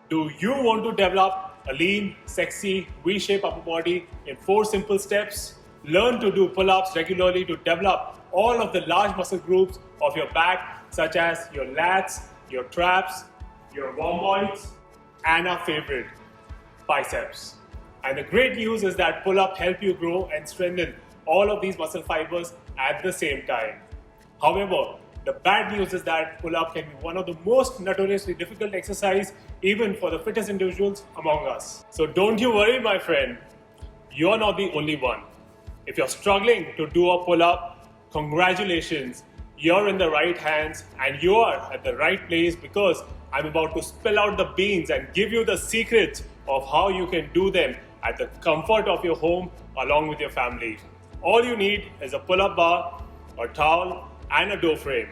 Do you want to develop a lean, sexy, V-shaped upper body in 4 simple steps? Learn to do pull-ups regularly to develop all of the large muscle groups of your back, such as your lats, your traps, your rhomboids, and our favorite, biceps. And the great news is that pull-up help you grow and strengthen all of these muscle fibers at the same time. However, the bad news is that pull-up can be one of the most notoriously difficult exercise even for the fittest individuals among us. So don't you worry, my friend. You're not the only one. If you're struggling to do a pull-up, congratulations. You're in the right hands and you are at the right place because I'm about to spill out the beans and give you the secrets of how you can do them at the comfort of your home along with your family. All you need is a pull-up bar, a towel, and a door frame.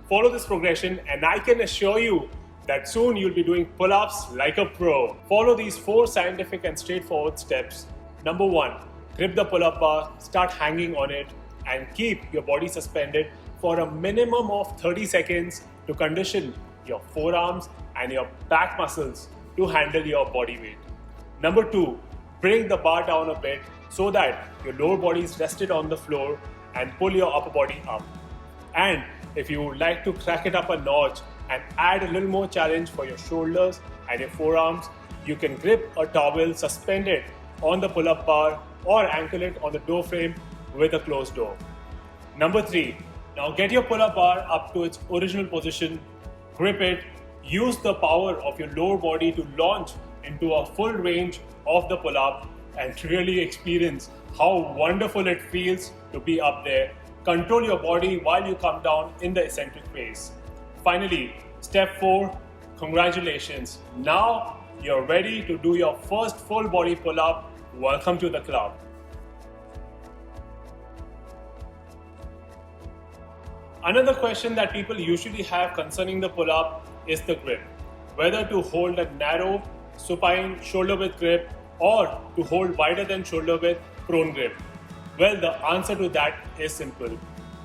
Follow this progression and I can assure you that soon you'll be doing pull-ups like a pro. Follow these 4 scientific and straightforward steps. Number 1, grip the pull-up bar, start hanging on it, and keep your body suspended for a minimum of 30 seconds to condition your forearms and your back muscles to handle your body weight. Number 2, bring the bar down a bit so that your lower body is rested on the floor and pull your upper body up. And if you would like to crack it up a notch and add a little more challenge for your shoulders and your forearms, you can grip a towel suspended on the pull-up bar or ankle it on the door frame with a closed door. Number 3, now get your pull-up bar up to its original position, grip it, use the power of your lower body to launch into a full range of the pull-up and really experience how wonderful it feels to be up there. Control your body while you come down in the eccentric phase. Finally, step 4, congratulations. Now you're ready to do your first full body pull-up. Welcome to the club. Another question that people usually have concerning the pull-up is the grip. Whether to hold a narrow, supine, shoulder width grip or to hold wider than shoulder width prone grip. Well, the answer to that is simple.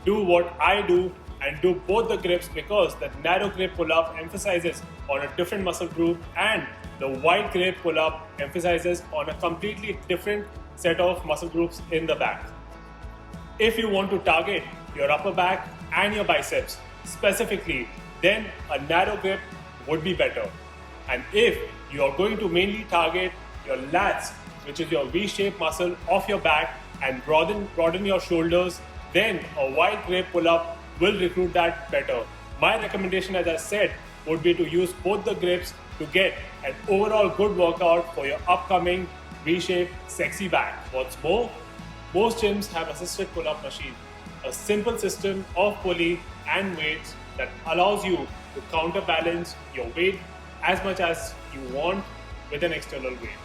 Do what I do and do both the grips because the narrow grip pull-up emphasizes on a different muscle group and the wide grip pull-up emphasizes on a completely different set of muscle groups in the back. If you want to target your upper back and your biceps specifically, then a narrow grip would be better. And if you are going to mainly target your lats, which is your V-shaped muscle of your back, and broaden your shoulders, then a wide grip pull-up will recruit that better. My recommendation, as I said, would be to use both the grips to get an overall good workout for your upcoming V-shaped sexy back. What's more, most gyms have assisted pull-up machine, a simple system of pulley and weights that allows you to counterbalance your weight as much as you want with an external weight.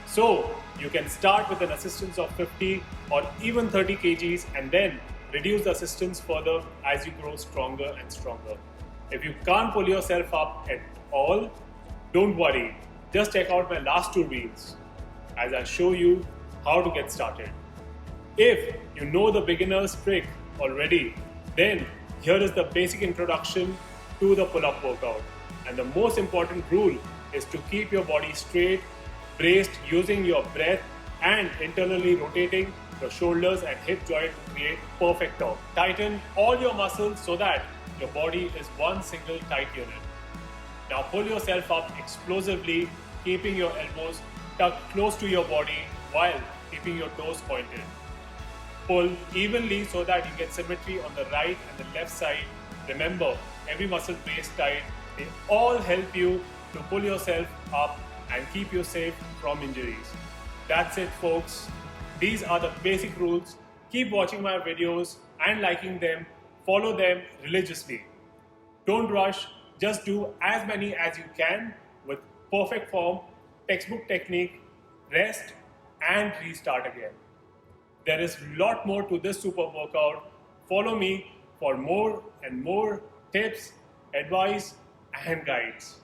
So you can start with an assistance of 50 or even 30 kgs and then reduce the assistance further as you grow stronger and stronger. If you can't pull yourself up at all, don't worry. Just check out my last 2 reels as I show you how to get started. If you know the beginner's trick already, then here is the basic introduction to the pull-up workout. And the most important rule is to keep your body straight, braced using your breath and internally rotating your shoulders and hip joint to create perfect torque. Tighten all your muscles so that your body is one single tight unit. Now pull yourself up explosively, keeping your elbows tucked close to your body while keeping your toes pointed. Pull evenly so that you get symmetry on the right and the left side. Remember, every muscle brace tight. They all help you to pull yourself up and keep you safe from injuries. That's it, folks. These are the basic rules. Keep watching my videos and liking them. Follow them religiously. Don't rush. Just do as many as you can with perfect form, textbook technique, rest, and restart again. There is a lot more to this super workout. Follow me for more and more tips, advice, and guides.